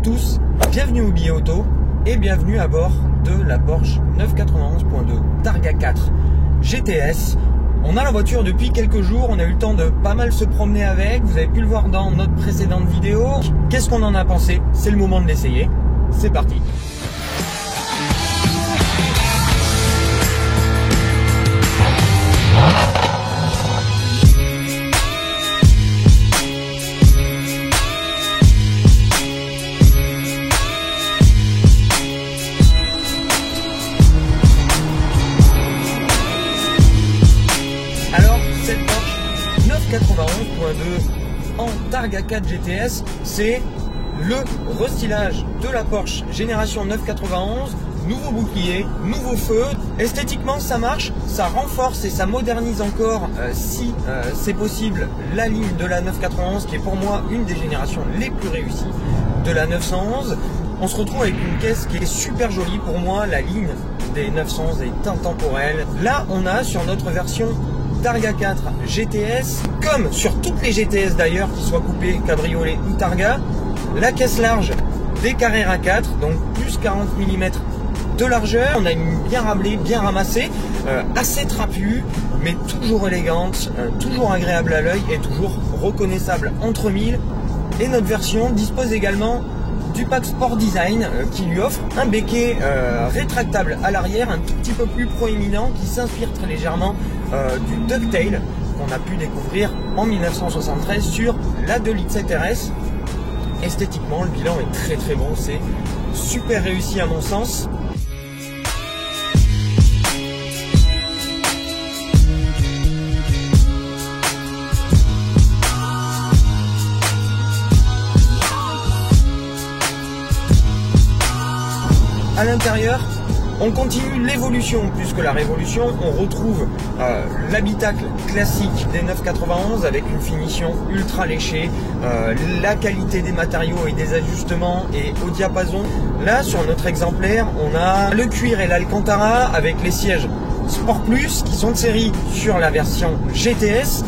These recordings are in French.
tous, bienvenue au Billet Auto et bienvenue à bord de la Porsche 991.2 Targa 4 GTS. On a la voiture depuis quelques jours, on a eu le temps de pas mal se promener avec, vous avez pu le voir dans notre précédente vidéo. Qu'est-ce qu'on en a pensé? C'est le moment de l'essayer, c'est parti. Cette Porsche 991.2 en Targa 4 GTS, c'est le restylage de la Porsche génération 991, nouveau bouclier, nouveau feu. Esthétiquement ça marche, ça renforce et ça modernise encore, si c'est possible, la ligne de la 991 qui est pour moi une des générations les plus réussies de la 911. On se retrouve avec une caisse qui est super jolie. Pour moi, la ligne des 911 est intemporelle. Là, on a sur notre version Targa 4 GTS, comme sur toutes les GTS d'ailleurs, qu'ils soient coupés, cabriolet ou Targa, la caisse large des Carrera 4, donc plus 40 mm de largeur. On a une bien rablée, bien ramassée, assez trapue, mais toujours élégante, toujours agréable à l'œil et toujours reconnaissable entre mille. Et notre version dispose également du pack Sport Design qui lui offre un béquet rétractable à l'arrière, un tout petit peu plus proéminent, qui s'inspire très légèrement du DuckTale qu'on a pu découvrir en 1973 sur la 2 litres 7 RS. Esthétiquement, le bilan est très très bon, c'est super réussi à mon sens. À l'intérieur, on continue l'évolution plus que la révolution. On retrouve l'habitacle classique des 991 avec une finition ultra léchée, la qualité des matériaux et des ajustements et au diapason. Là, sur notre exemplaire, on a le cuir et l'Alcantara avec les sièges Sport Plus qui sont de série sur la version GTS.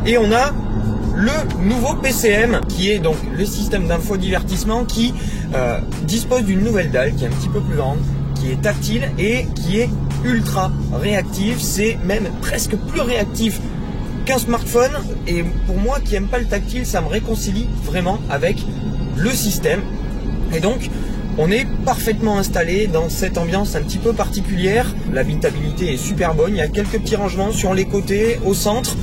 Et on a le nouveau PCM qui est donc le système d'infodivertissement qui dispose d'une nouvelle dalle qui est un petit peu plus grande, qui est tactile et qui est ultra réactive. C'est même presque plus réactif qu'un smartphone, et pour moi qui aime pas le tactile, ça me réconcilie vraiment avec le système. Et donc on est parfaitement installé dans cette ambiance un petit peu particulière. L'habitabilité est super bonne, il y a quelques petits rangements sur les côtés, au centre.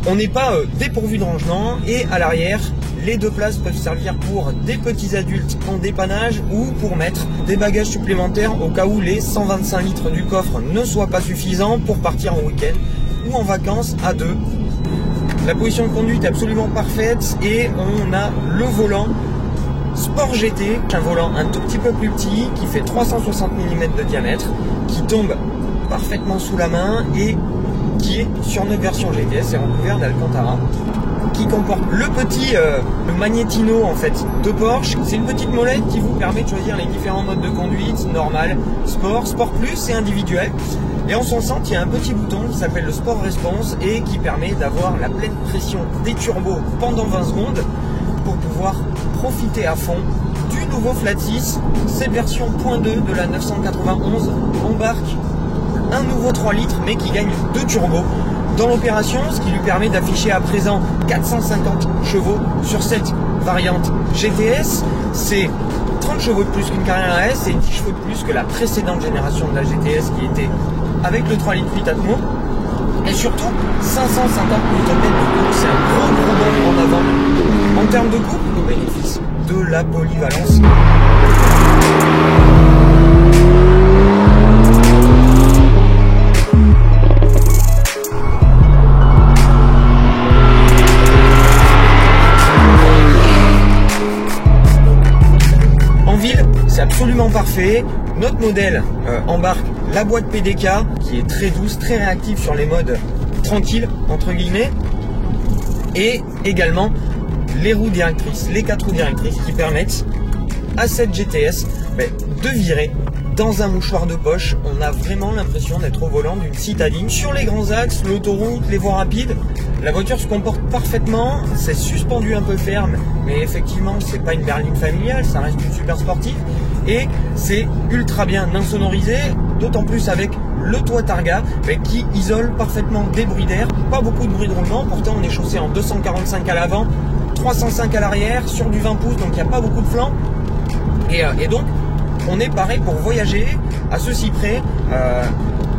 On n'est pas dépourvu de rangement, et à l'arrière, les deux places peuvent servir pour des petits adultes en dépannage ou pour mettre des bagages supplémentaires au cas où les 125 litres du coffre ne soient pas suffisants pour partir en week-end ou en vacances à deux. La position de conduite est absolument parfaite et on a le volant Sport GT, un volant un tout petit peu plus petit qui fait 360 mm de diamètre, qui tombe parfaitement sous la main et qui est sur notre version GTS et recouvert d'Alcantara, qui comporte le petit le magnétino en fait de Porsche. C'est une petite molette qui vous permet de choisir les différents modes de conduite, normal, sport, sport plus et individuel. Et en son centre, il y a un petit bouton qui s'appelle le Sport Response et qui permet d'avoir la pleine pression des turbos pendant 20 secondes pour pouvoir profiter à fond du nouveau Flat 6. Cette version .2 de la 991 embarque un nouveau 3 litres mais qui gagne 2 turbos dans l'opération, ce qui lui permet d'afficher à présent 450 chevaux sur cette variante GTS. C'est 30 chevaux de plus qu'une Carrera S et 10 chevaux de plus que la précédente génération de la GTS qui était avec le 3 litres 8 Atmo. Et surtout 550 Nm de couple, c'est un gros bond en avant. En termes de couple, au bénéfice de la polyvalence. C'est absolument parfait. Notre modèle embarque la boîte PDK qui est très douce, très réactive sur les modes tranquilles entre guillemets, et également les roues directrices, les 4 roues directrices qui permettent à cette GTS de virer dans un mouchoir de poche. On a vraiment l'impression d'être au volant d'une citadine. Sur les grands axes, l'autoroute, les voies rapides, la voiture se comporte parfaitement. C'est suspendu un peu ferme, mais effectivement, c'est pas une berline familiale, ça reste une super sportive. Et c'est ultra bien insonorisé, d'autant plus avec le toit Targa qui isole parfaitement des bruits d'air. Pas beaucoup de bruit de roulement, pourtant on est chaussé en 245 à l'avant, 305 à l'arrière, sur du 20 pouces, donc il n'y a pas beaucoup de flanc. Et donc, on est paré pour voyager, à ceci près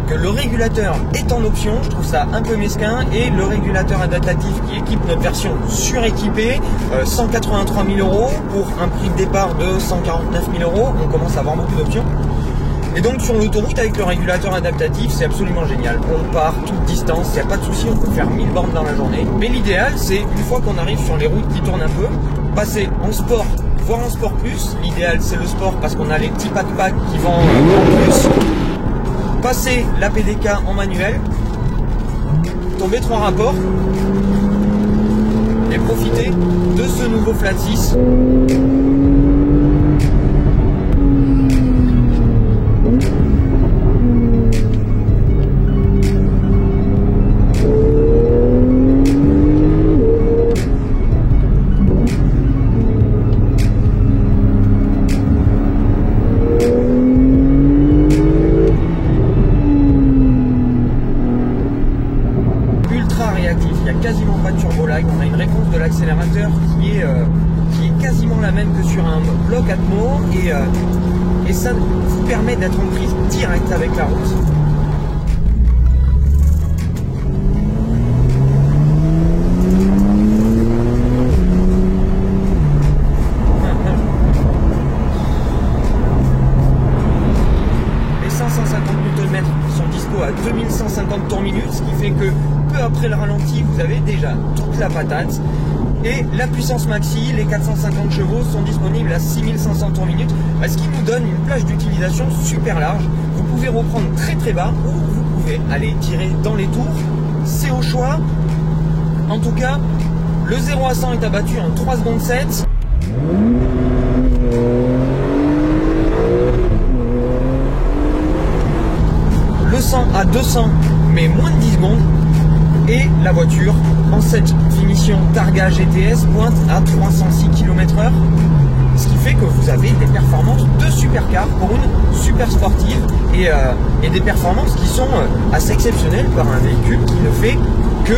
que le régulateur est en option. Je trouve ça un peu mesquin, et le régulateur adaptatif qui équipe notre version suréquipée, 183 000 € pour un prix de départ de 149 000 €. On commence à avoir beaucoup d'options. Et donc sur l'autoroute avec le régulateur adaptatif, c'est absolument génial. On part toute distance, il n'y a pas de souci, on peut faire 1000 bornes dans la journée. Mais l'idéal, c'est une fois qu'on arrive sur les routes qui tournent un peu, passer en sport, voire en sport plus. L'idéal, c'est le sport parce qu'on a les petits pack qui vont en plus. Passer la PDK en manuel, tomber 3 rapports et profiter de ce nouveau flat 6. Réactif, il n'y a quasiment pas de turbo-lag, on a une réponse de l'accélérateur qui est quasiment la même que sur un bloc Atmo, et ça vous permet d'être en prise directe avec la route. Les 550 Nm sont dispo à 2150 tours minute, ce qui fait que peu après le ralenti, vous avez déjà toute la patate. Et la puissance maxi, les 450 chevaux, sont disponibles à 6500 tours minute, ce qui nous donne une plage d'utilisation super large. Vous pouvez reprendre très très bas, ou vous pouvez aller tirer dans les tours. C'est au choix. En tout cas, le 0 à 100 est abattu en 3 secondes 7. Le 100 à 200 met moins de 10 secondes. Et la voiture, en cette finition Targa GTS, pointe à 306 km/h. Ce qui fait que vous avez des performances de supercar pour une super sportive, et des performances qui sont assez exceptionnelles par un véhicule qui ne fait que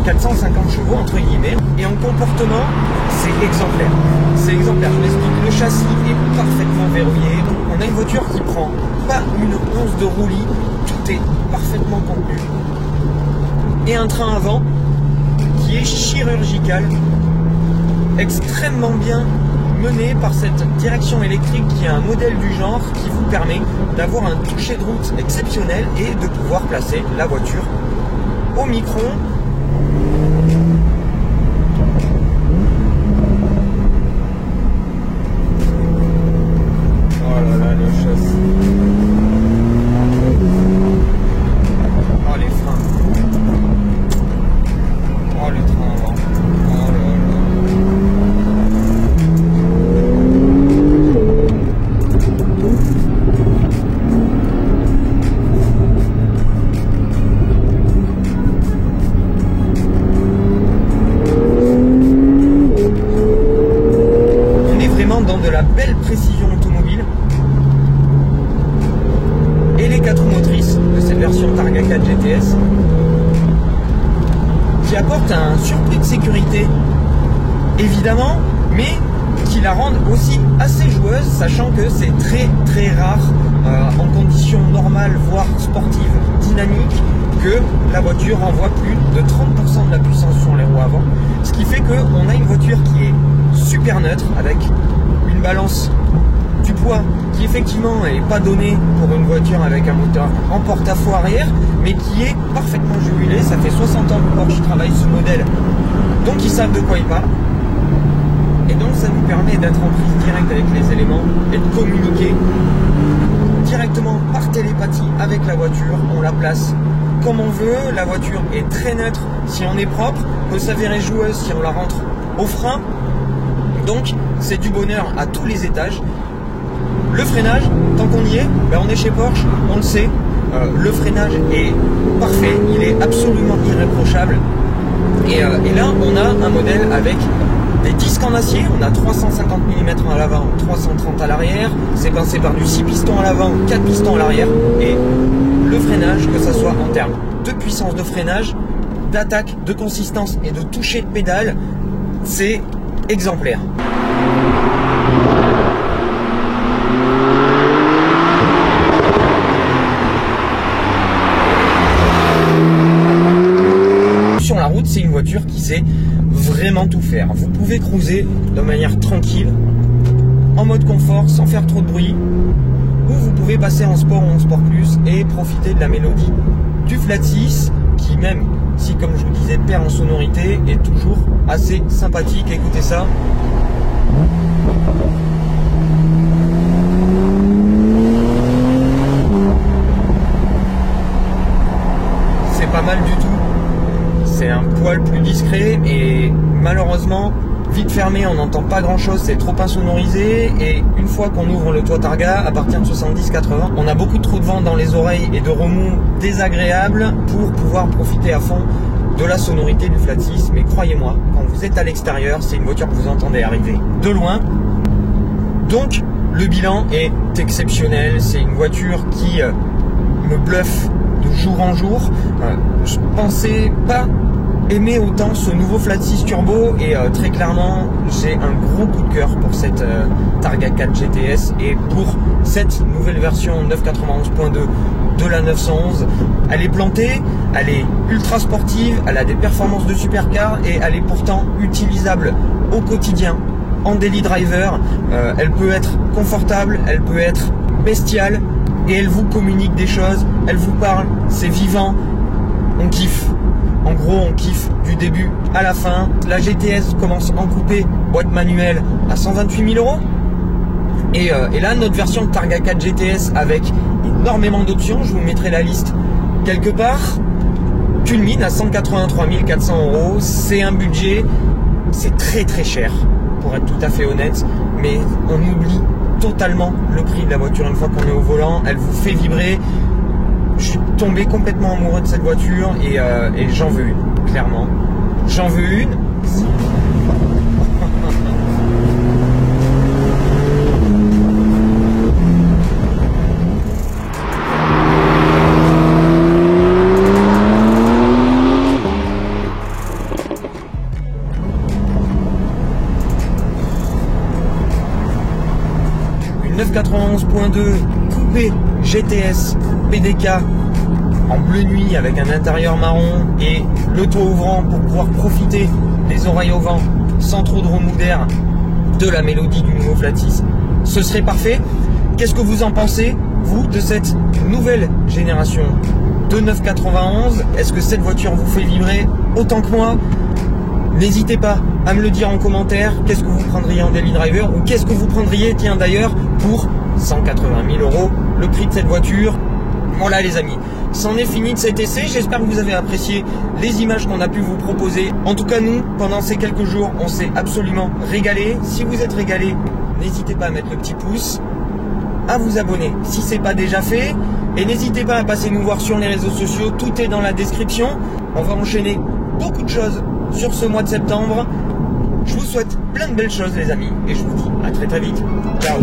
450 chevaux entre guillemets. Et en comportement, c'est exemplaire. C'est exemplaire, je l'explique. Le châssis est parfaitement verrouillé. On a une voiture qui prend pas une once de roulis. Tout est parfaitement contenu. Et un train avant qui est chirurgical, extrêmement bien mené par cette direction électrique qui est un modèle du genre qui vous permet d'avoir un toucher de route exceptionnel et de pouvoir placer la voiture au micron. Oh là là, le châssis. Oh les freins. Oh le train avant. Oh là là. On est vraiment dans de la belle précision automobile. Et les 4 roues motrices de cette version Targa 4 GTS qui apportent un surplus de sécurité évidemment, mais qui la rendent aussi assez joueuse, sachant que c'est très très rare en conditions normales voire sportives dynamiques que la voiture envoie plus de 30% de la puissance sur les roues avant, ce qui fait qu'on a une voiture qui est super neutre avec une balance du poids qui effectivement n'est pas donné pour une voiture avec un moteur en porte-à-faux arrière, mais qui est parfaitement jugulé. Ça fait 60 ans que Porsche travaille ce modèle, donc ils savent de quoi ils parlent. Et donc ça nous permet d'être en prise directe avec les éléments et de communiquer directement par télépathie avec la voiture. On la place comme on veut, la voiture est très neutre si on est propre, peut s'avérer joueuse si on la rentre au frein. Donc c'est du bonheur à tous les étages. Le freinage, tant qu'on y est, ben on est chez Porsche, on le sait, le freinage est parfait, il est absolument irréprochable. Et là, on a un modèle avec des disques en acier, on a 350 mm à l'avant, 330 à l'arrière, séquencé par du 6 pistons à l'avant, 4 pistons à l'arrière, et le freinage, que ce soit en termes de puissance de freinage, d'attaque, de consistance et de toucher de pédale, c'est exemplaire. Sur la route, c'est une voiture qui sait vraiment tout faire. Vous pouvez cruiser de manière tranquille, en mode confort, sans faire trop de bruit, ou vous pouvez passer en sport ou en sport plus et profiter de la mélodie du flat 6 qui, même si comme je vous disais perd en sonorité, est toujours assez sympathique. Écoutez ça. C'est pas mal du tout. C'est un poil plus discret et malheureusement vite fermé, on n'entend pas grand chose, c'est trop insonorisé, et une fois qu'on ouvre le toit Targa, à partir de 70-80, on a beaucoup de trous de vent dans les oreilles et de remous désagréables pour pouvoir profiter à fond de la sonorité du flat 6. Mais croyez-moi, quand vous êtes à l'extérieur, c'est une voiture que vous entendez arriver de loin. Donc le bilan est exceptionnel, c'est une voiture qui me bluffe de jour en jour. Je pensais pas aimer autant ce nouveau flat 6 turbo, et très clairement j'ai un gros coup de cœur pour cette Targa 4 GTS et pour cette nouvelle version 991.2 de la 911. Elle est plantée, elle est ultra sportive, elle a des performances de supercar et elle est pourtant utilisable au quotidien en daily driver. Elle peut être confortable, elle peut être bestiale, et elle vous communique des choses, elle vous parle, c'est vivant, on kiffe. En gros, on kiffe du début à la fin. La GTS commence en coupé, boîte manuelle, à 128 000 €. Et là, notre version de Targa 4 GTS avec énormément d'options, je vous mettrai la liste quelque part, culmine à 183 400 €. C'est un budget, c'est très très cher, pour être tout à fait honnête, mais on oublie totalement le prix de la voiture une fois qu'on est au volant. Elle vous fait vibrer. Je suis tombé complètement amoureux de cette voiture et j'en veux une, clairement. J'en veux une. Une 991.2 coupé GTS PDK en bleu nuit avec un intérieur marron et le toit ouvrant pour pouvoir profiter des oreilles au vent sans trop de remous d'air, de la mélodie du nouveau flat 6. Ce serait parfait. Qu'est-ce que vous en pensez, vous, de cette nouvelle génération de 991? Est-ce que cette voiture vous fait vibrer autant que moi? N'hésitez pas à me le dire en commentaire. Qu'est-ce que vous prendriez en daily driver, ou qu'est-ce que vous prendriez, tiens d'ailleurs, pour 180 000 €, le prix de cette voiture? Voilà les amis, c'en est fini de cet essai. J'espère que vous avez apprécié les images qu'on a pu vous proposer. En tout cas, nous, pendant ces quelques jours, on s'est absolument régalé. Si vous êtes régalé, n'hésitez pas à mettre le petit pouce, à vous abonner si ce n'est pas déjà fait, et n'hésitez pas à passer nous voir sur les réseaux sociaux. Tout est dans la description. On va enchaîner beaucoup de choses sur ce mois de septembre. Je vous souhaite plein de belles choses les amis, et je vous dis à très très vite. Ciao.